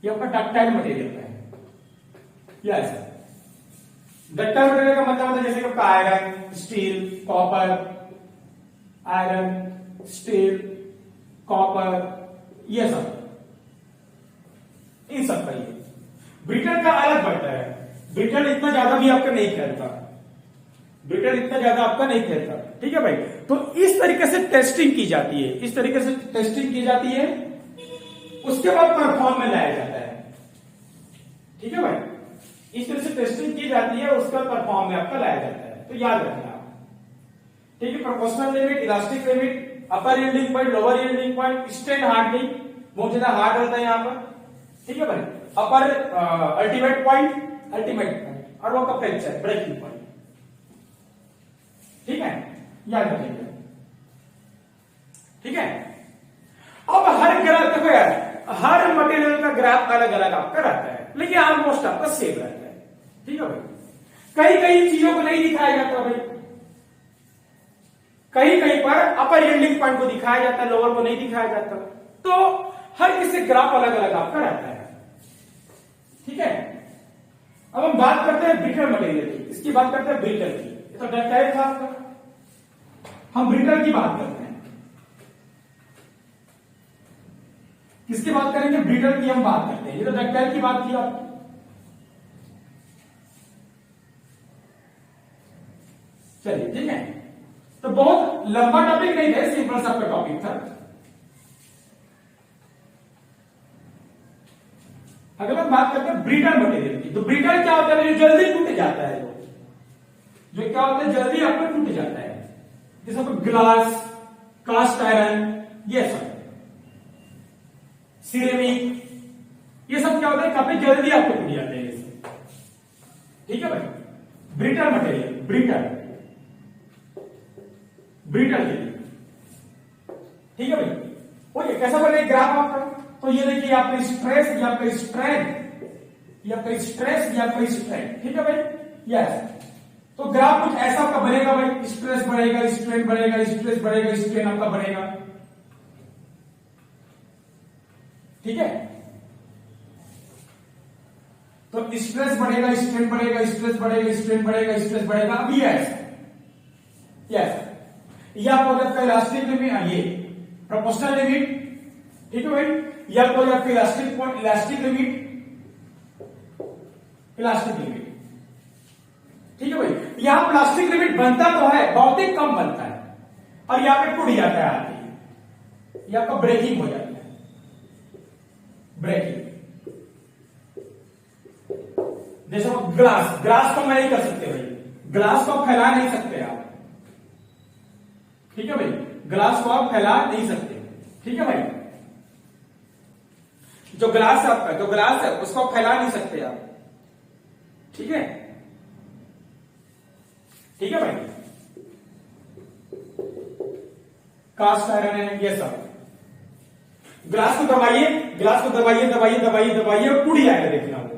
ये आपका डक्टाइल मटेरियल का है। यस, डक्टाइल मटेरियल का मतलब होता है जैसे कि iron, steel, copper, iron, steel, copper, ये सब, इन सब का ये। ब्रिटल का अलग बढ़ता है, ब्रिटल इतना ज्यादा भी आपका नहीं खेलता, ब्रिटल इतना ज्यादा आपका नहीं खेलता। ठीक है भाई, तो इस तरीके से टेस्टिंग की जाती है, इस तरीके से टेस्टिंग की जाती है, उसके बाद परफॉर्म में लाया जाता है। ठीक है भाई, इस तरह से टेस्टिंग की जाती है, उसके बाद परफॉर्म में आपका लाया जाता है, तो याद रखना आप। ठीक है, proportional limit, elastic limit, upper yielding point, lower yielding point, strain hardening, बहुत ज्यादा हार्ड रहता है यहां पर। ठीक है भाई, अपर अल्टीमेट पॉइंट और वो का फ्रैक्चर ब्रेकिंग पॉइंट। ठीक है, याद रखिएगा। ठीक है, अब हर ग्राफ देखो यार, हर मटेरियल का ग्राफ अलग अलग आपका रहता है, लेकिन ऑलमोस्ट आपका सेम रहता है। ठीक है भाई, कई कई चीजों को नहीं दिखाया जाता भाई, कहीं कहीं पर अपर यील्डिंग पॉइंट को दिखाया जाता है, लोअर को नहीं दिखाया जाता, तो हर किसी ग्राफ अलग अलग आपका रहता है। ठीक है, अब हम बात करते हैं ब्रिटल मटेरियल की, इसकी बात करते हैं ब्रिटल की, तो डक्टाइल था आपका, हम ब्रिटल की बात करते हैं। किसकी बात करेंगे, ब्रिटल की हम बात करते हैं, ये तो डक्टाइल की बात की आपने। चलिए ठीक है, तो बहुत लंबा टॉपिक नहीं था, सिंपल सा आपका टॉपिक था। अगर हम बात करते हैं ब्रिटल मटेरियल की, तो ब्रिटल क्या होता है, जो जल्दी टूट जाता है, जो क्या होता है जल्दी आपको टूट जाता है, जैसे ग्लास, कास्ट आयरन, ये सब सिरेमिक, ये सब क्या होता है, काफी जल्दी आपको टूट जाते हैं इससे। ठीक है भाई, ब्रिटल मटेरियल, ब्रिटल के लिए। ठीक है भाई, ओके, कैसा बने ग्राफ आपका, तो ये देखिए आपका स्ट्रेस, ये आपका स्ट्रेन, ये आपका स्ट्रेस, ये आपका स्ट्रेन। ठीक है भाई, यस, तो ग्राफ कुछ ऐसा आपका बनेगा भाई, स्ट्रेस बढ़ेगा, स्ट्रेन बढ़ेगा, स्ट्रेस बढ़ेगा, स्ट्रेन आपका बढ़ेगा। ठीक है, तो स्ट्रेस बढ़ेगा, स्ट्रेन बढ़ेगा, स्ट्रेस बढ़ेगा, स्ट्रेन बढ़ेगा, स्ट्रेस बढ़ेगा। अब ये ऐसा, ये आपको आपका इलास्टिक लिमिट, ये प्रोपोर्शनल लिमिट, ठीक है भाई। ये आपको आपका elastic point, elastic limit, elastic limit, ठीक है भाई। यहां प्लास्टिक लिमिट बनता तो है, बहुत ही कम बनता है, और यहां पे टूट जाता है आदमी, यहां पर ब्रेकिंग हो जाता है, ब्रेकिंग। जैसे ग्लास, ग्लास को मैं नहीं कर सकते भाई, ग्लास को फैला नहीं सकते आप, ठीक है भाई, ग्लास को आप फैला नहीं सकते, ठीक है भाई। जो ग्लास है आपका, जो ग्लास है उसको फैला नहीं सकते आप, ठीक है, ठीक है भाई। कास्ट आयरन है ये सब। ग्लास को दबाइए, ग्लास को दबाइए, दबाइए, दबाइए, दबाइए और टूट जाएगा, देखना वो,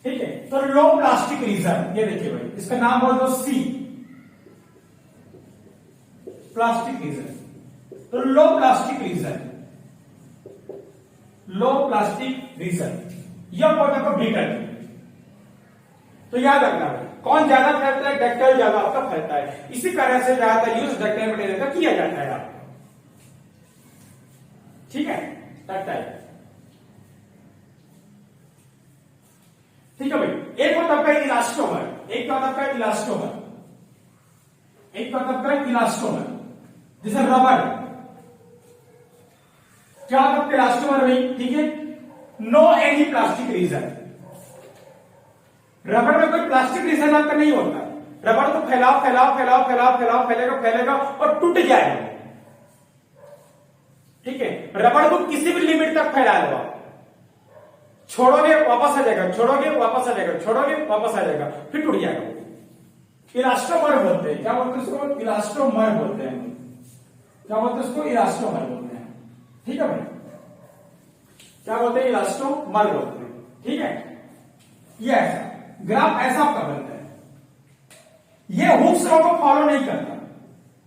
ठीक है। तो लो प्लास्टिक रीजन, ये देखिए भाई, इसका नाम बोल दो सी, प्लास्टिक रीजन। तो low plastic region, low plastic region, यह पौधा का ब्रिटल। तो याद रखना भाई, कौन ज्यादा फैलता है, डक्टाइल ज्यादा आपका फैलता है, इसी तरह से ज्यादातर यूज डक्टाइल मटेरियल का किया जाता है आपका, ठीक है, डक्टाइल, ठीक है भाई। एक होता है इलास्टोमर, एक होता है इलास्टोमर, एक होता है इलास्टोमर, जैसे रबर, क्या होता है इलास्टोमर भाई, ठीक है। No any plastic region, rubber में कोई प्लास्टिक रीजन आपका नहीं होता, रबर तो फैलाओ फैलाओ फैलाओ फैलाओ फैलाओ, फैलेगा फैलेगा और टूट जाएगा, ठीक है। रबर को किसी भी लिमिट तक फैला लो, छोड़ोगे वापस आ जाएगा, छोड़ोगे वापस आ जाएगा, छोड़ोगे वापस आ जाएगा, फिर टूट जाएगा। इलास्टोमर बोलते हैं, क्या बोलते हैं उसको, इलास्टोमर बोलते हैं, क्या बोलते हैं उसको, इलास्टोमर बोलते हैं, ठीक है भाई, क्या बोलते हैं, इलास्टोमर बोलते हैं, ठीक है। ये ऐसा ग्राफ ऐसा आपका बनता है, ये हुक्स लॉ को फॉलो नहीं करता,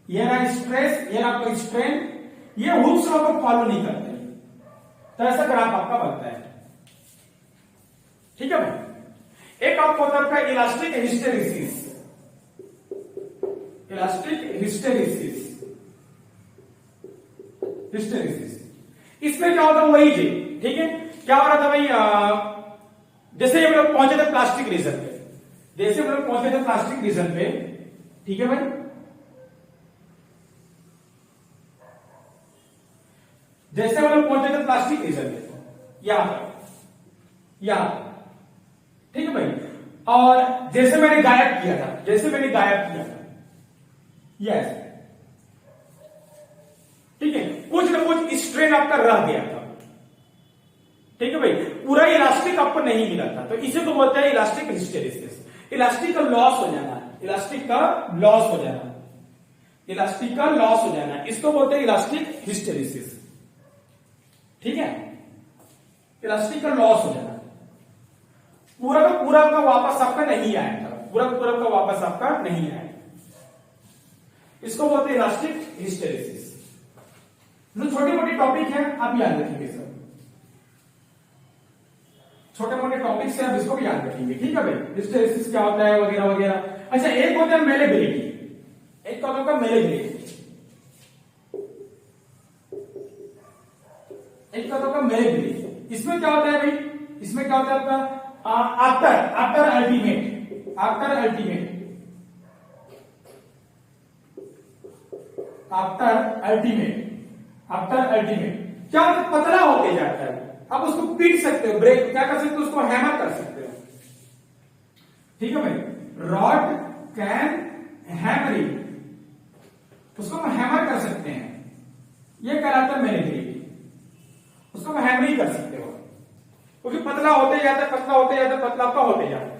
ये ना स्ट्रेस, ये ना कोई स्ट्रेन, ये हुक्स लॉ को फॉलो नहीं करते, तो ऐसा ग्राफ आपका बनता है, ठीक है भाई। एक आपको होता है elastic hysteresis, elastic hysteresis, hysteresis, इसमें क्या होता है वही जी, ठीक है। क्या हो रहा था भाई, जैसे हम लोग पहुंचे थे प्लास्टिक रीजन पे, जैसे हम लोग पहुंचे थे प्लास्टिक रीजन पे, ठीक है भाई, जैसे हम लोग पहुंचे थे प्लास्टिक रीजन पे, यहां, ठीक है भाई। और जैसे मैंने गायब किया था, जैसे मैंने गायब किया था, यस, ठीक है, कुछ ना कुछ स्ट्रेन आपका रह गया था, ठीक है भाई, पूरा इलास्टिक आपको नहीं मिला था, तो इसे तो बोलते हैं इलास्टिक हिस्टेरिसिस, इलास्टिक का लॉस हो जाना, इलास्टिक का लॉस हो जाना, इलास्टिक का लॉस हो जाना, इसको बोलते हैं इलास्टिक हिस्टेरिसिस, ठीक है, इलास्टिक का लॉस हो जाना, पूरा का पूरा आपका वापस आपका नहीं आएगा, पूरा का पूरा आपका वापस आपका नहीं आएगा, इसको बोलते हैं इलास्टिक हिस्टेरिसिस। जो छोटी मोटी टॉपिक है आप याद रखेंगे सर, छोटे मोटे टॉपिक से आप इसको भी याद रखेंगे, ठीक है भाई, हिस्टेरिसिस क्या होता है वगैरह वगैरह। अच्छा, एक होता है मेलेबिलिटी, एक टॉपिक का मेलेबिलिटी, एक टॉपिक का मेलेबिलिटी, इसमें क्या होता है भाई, इसमें क्या होता है आपका after ultimate, after ultimate, after ultimate, after ultimate क्या होता है, पतला होते जाता है, आप उसको पीट सकते हो, ब्रेक क्या कर सकते हो, उसको हैमर कर सकते हो, ठीक है भाई, रॉड कैन हैमरिंग, उसको हम हैमर कर सकते हैं, ये कहलाता है मेलेबिलिटी, उसको हम हैमरिंग कर सकते हो, क्योंकि पतला होते जाता है, पतला होते जाता है, पतला आपका होते जाता है,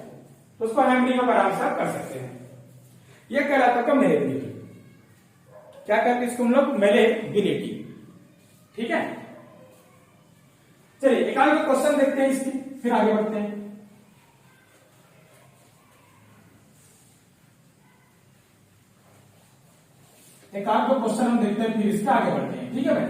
तो उसको हैमरिंग आप आराम से कर सकते हैं, ये कहलाता है मेलेबिलिटी, क्या कहते हैं इसको हम लोग, मेलेबिलिटी, ठीक है। चलिए एक आगे क्वेश्चन देखते हैं इसकी, फिर आगे बढ़ते हैं। एक आगे क्वेश्चन हम देखते हैं, फिर इसके आगे बढ़ते हैं, ठीक है भाई।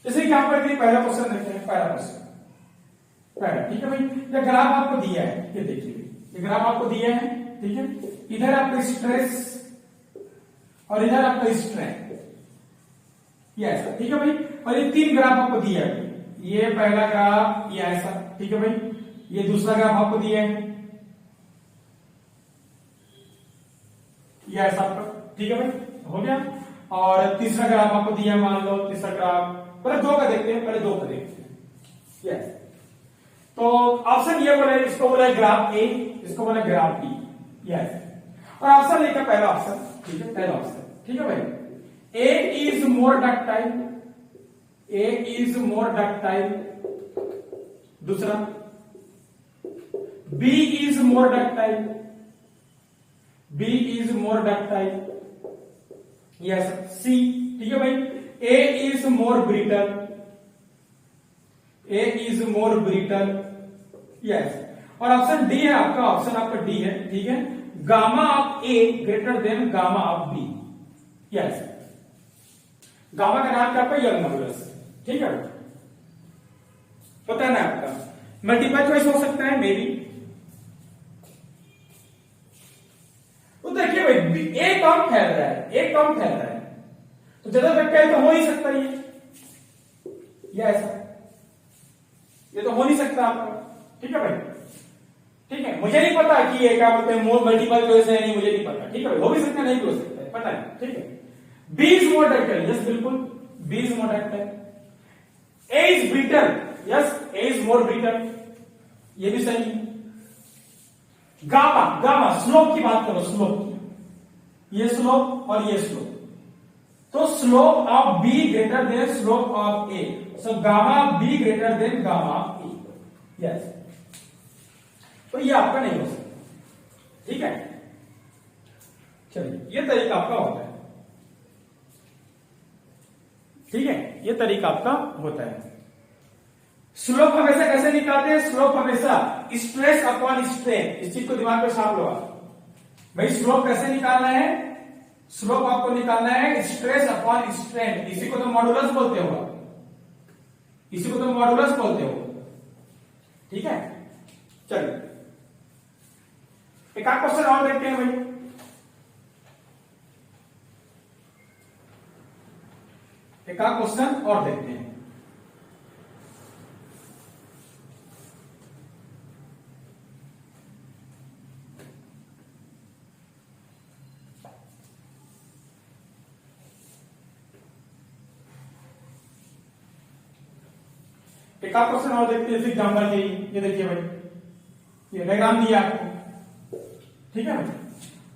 जैसे कि यहां पर पहला क्वेश्चन देखते हैं, पहला क्वेश्चन पहला, ठीक है भाई। ये ग्राफ आपको दिया है, ये देखिए, ये ग्राफ आपको दिया है, ठीक है। इधर आपका स्ट्रेस और इधर आपका स्ट्रेंथ, ये ऐसा, ठीक है भाई। और ये 3 ग्राफ आपको दिया है, ये पहला ग्राफ, ये ऐसा, ठीक है भाई। ये दूसरा ग्राफ आपको दिया है, ये ऐसा आपका, ठीक है भाई, हो गया। और तीसरा ग्राफ आपको दिया है, मान लो तीसरा ग्राफ, पहले 2 का देखते हैं, पहले 2 का देखते हैं, यस। तो ऑप्शन ये बोला है, इसको बोला है ग्राफ ए, इसको बोला ग्राफ बी, यस। और ऑप्शन ए का पहला ऑप्शन, ठीक है, पहला ऑप्शन, ठीक है भाई। A is more ductile, A is more ductile. दूसरा, B is more ductile, B is more ductile, yes. C, ठीक है भाई, A is more brittle, A is more brittle, yes. और ऑप्शन डी है आपका, ऑप्शन आपका डी है, ठीक है। Gamma of A greater than gamma of B, yes. Gamma का नाम क्या आपका, यंग मॉडुलस, ठीक है, पता है ना आपका। मल्टीपल चॉइस हो सकता है मे बी। तो देखिए भाई, ए कम फैल रहा है, ए कम फैल रहा है, तो ज्यादा फैक्टर तो हो ही सकता है ये ऐसा, ये तो हो नहीं सकता आपका, ठीक है भाई, ठीक है। मुझे नहीं पता कि ये क्या बोलते हैं, मल्टीपल चॉइस है नहीं, मुझे नहीं पता, ठीक है भाई, हो भी सकता है, नहीं भी हो सकता है, पता नहीं, ठीक है। B is more ductile, yes बिल्कुल, B is more ductile. A is brittle, yes, A is more brittle, ये भी सही है। गामा, गामा स्लोप की बात करो, स्लोप की, ये स्लोप और ये स्लोप, तो slope of be greater than slope of A, so gamma be greater than gamma of A, yes. तो ये आपका नहीं हो सकता, ठीक है। चलिए, ये तरीका आपका होता है, ठीक है, ये तरीका आपका होता है। स्लोप हमेशा कैसे निकालते हैं, स्लोप हमेशा स्ट्रेस अपॉन स्ट्रेन, इस चीज को दिमाग में छाप लो आप भाई। स्लोप कैसे निकालना है, स्लोप आपको निकालना है स्ट्रेस अपॉन स्ट्रेन, इसी को तो मॉडुलस बोलते हो, इसी को तो मॉडुलस बोलते हो, ठीक है। चलिए, एक आध क्वेश्चन और देखते हैं भाई। एक आध क्वेश्चन और देखते हैं। एक आध क्वेश्चन और देखते हैं एग्जाम्पल के, ये देखिए भाई, ये डायग्राम दिया आपको, ठीक है भाई,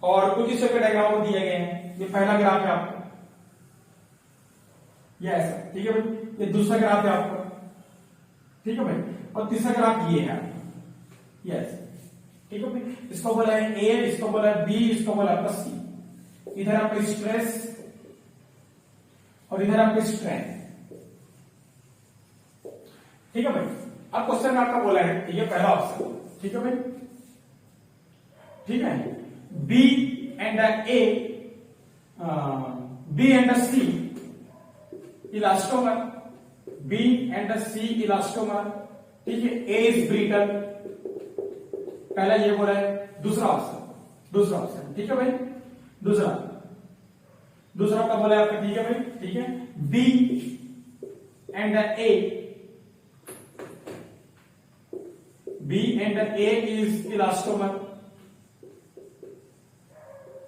और कुछ इस के डायग्राम दिए गए हैं। ये पहला ग्राफ है आपका, ये ऐसा, ठीक है भाई। ये दूसरा ग्राफ है आपका, ठीक है भाई, और तीसरा ग्राफ ये है, यस, ठीक है भाई। इसको बोला है ए, इसको बोला है बी, इसको बोला आपका सी। इधर आपका स्ट्रेस और इधर आपका स्ट्रेंथ, ठीक है भाई। अब क्वेश्चन आपका बोला है, ये पहला ऑप्शन, ठीक है भाई, ठीक है। B and A, B and C elastomer, B and C elastomer, ठीक है। ए इज ब्रिटल, पहला ये बोला है। दूसरा ऑप्शन, दूसरा ऑप्शन, ठीक है भाई, दूसरा, दूसरा का बोला है आपका, ठीक है भाई, ठीक है। B and A, B and A is elastomer,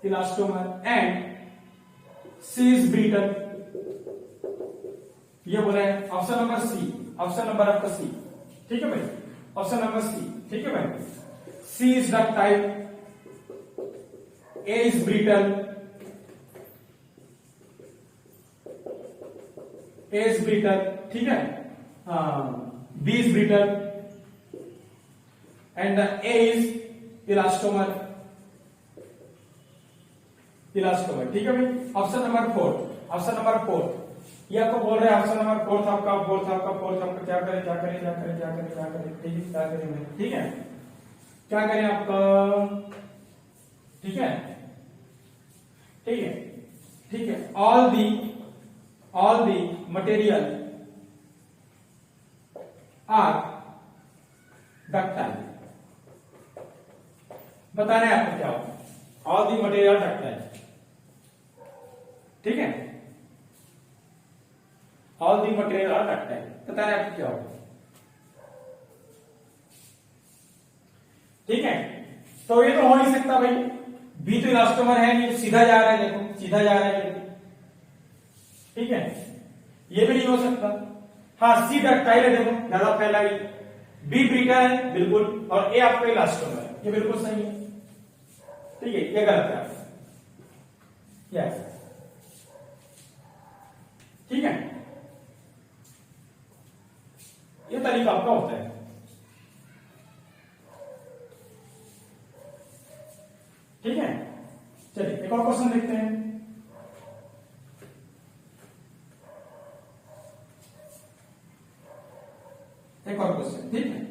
elastomer, and C is brittle, ये बोला है option number C, option number आपका सी, ठीक है भाई, ऑप्शन नंबर सी, ठीक है भाई। C is ductile, A is brittle, A is brittle, ठीक है, B is brittle and A is elastomer, elastomer, ठीक है भाई। ऑप्शन नंबर 4, ऑप्शन नंबर 4, ये आपको बोल रहे हैं ऑप्शन नंबर 4 आपका, 4 आपका, 4 आपका, क्या करें, क्या करें, क्या करें, क्या करें, क्या करें, ठीक है, क्या करें, ठीक है, क्या करें आपका, ठीक है, ठीक है, ठीक है। All the material are ductile. बताना है आपको क्या होगा, ऑल दी मटेरियल डक्टाइल, ठीक है, all the material are ductile, बताना है आपको क्या होगा, ठीक है। तो ये तो हो नहीं सकता भाई, बी तो इलास्टोमर है नहीं, सीधा जा रहा है, देखो सीधा जा रहा है, ठीक है, ये भी नहीं हो सकता। हाँ, सी डक्टाइल है, देखो ज्यादा फैला गई, बी ब्रीटा है बिल्कुल, और ए आपका इलास्टोमर है, ये बिल्कुल सही है, ठीक है, ये गलत है, यस, ठीक है, ये तरीका आपका होता है, ठीक है। चलिए एक और क्वेश्चन देखते हैं। एक और क्वेश्चन, ठीक है,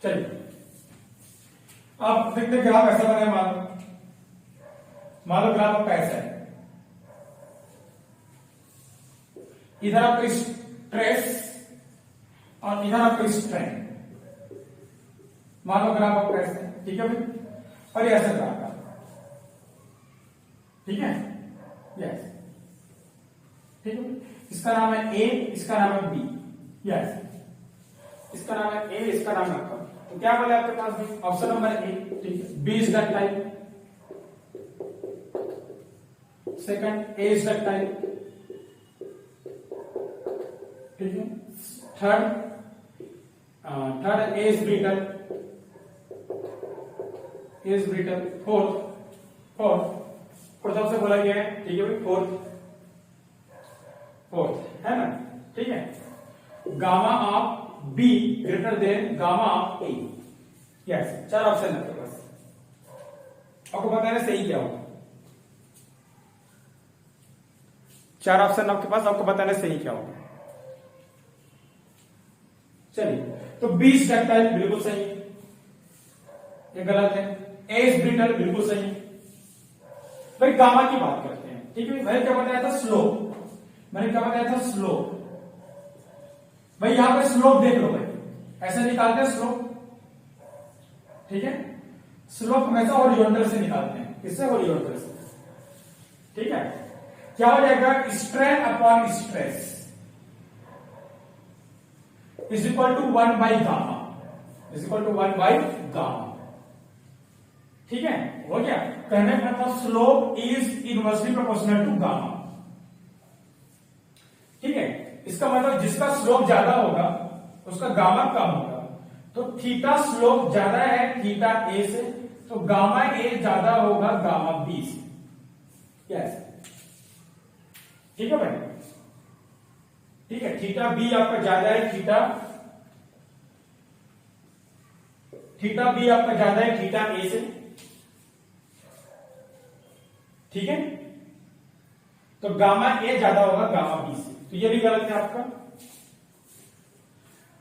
चलिए अब देखते हैं ग्राफ ऐसा बना है, मान लो ग्राफ आपका ऐसा है, इधर आपका स्ट्रेस और इधर आपका स्ट्रेन, मान लो ग्राफ आपका ऐसा है, ठीक है भाई, और ये ऐसा ग्राफ का, ठीक है, यस, ठीक है, इसका नाम है ए, इसका नाम है बी, यस, इसका नाम है ए, इसका नाम है आपका, तो क्या बोले आपके पास भी ऑप्शन नंबर ए, ठीक है, B is ductile, second A is ductile, ठीक है, third A is brittle, A is brittle, fourth सबसे बोला गया है, ठीक है भाई, फोर्थ है ना, ठीक है, gamma of be greater than gamma of A, yes, चार ऑप्शन आपके पास, आपको बताना सही क्या होगा, चार ऑप्शन आपके पास, आपको बताना सही क्या होगा। चलिए, तो बी इज डक्टाइल बिल्कुल सही है, ये गलत है, ए इज ब्रिटल बिल्कुल सही है, भाई गामा की बात करते हैं, ठीक है, मैंने क्या बताया था, स्लोप, मैंने क्या बताया था, स्लोप, भाई यहां पे स्लोप देख लो भाई, ऐसे निकालते हैं स्लोप, ठीक है, स्लोप हमेशा हॉरिजॉन्टल से निकालते हैं, किससे, हॉरिजॉन्टल से, ठीक है, क्या हो जाएगा, strain upon stress is equal to 1 by gamma, is equal to 1 by gamma, ठीक है, हो गया, कहने का मतलब slope is inversely proportional to gamma, ठीक है, इसका मतलब जिसका स्लोप ज्यादा होगा उसका गामा कम होगा, तो थीटा स्लोप ज्यादा है थीटा ए से, तो गामा ए ज्यादा होगा गामा बी से, यस, ठीक है भाई, ठीक है, थीटा बी आपका ज्यादा है, थीटा बी आपका ज्यादा है थीटा ए से, ठीक है, तो गामा ए ज्यादा होगा गामा बी से, तो ये भी गलत है आपका,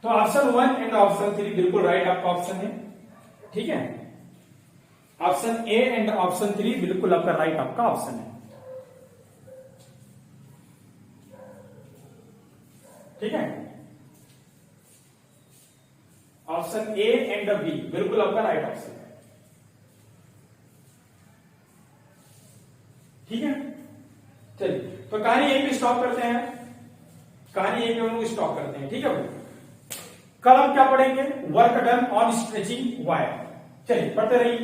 तो ऑप्शन 1 एंड ऑप्शन 3 बिल्कुल राइट आपका ऑप्शन है, ठीक है, ऑप्शन ए एंड ऑप्शन 3 बिल्कुल आपका राइट आपका ऑप्शन है, ठीक है, ऑप्शन ए एंड बी बिल्कुल आपका राइट ऑप्शन है, ठीक है। चलिए, तो कहानी यहीं पे स्टॉप करते हैं, कहानी यहीं पे हम लोग स्टॉप करते हैं, ठीक है भाई, कल हम क्या पढ़ेंगे, work done on stretching wire, चलिए पढ़ते रहिए।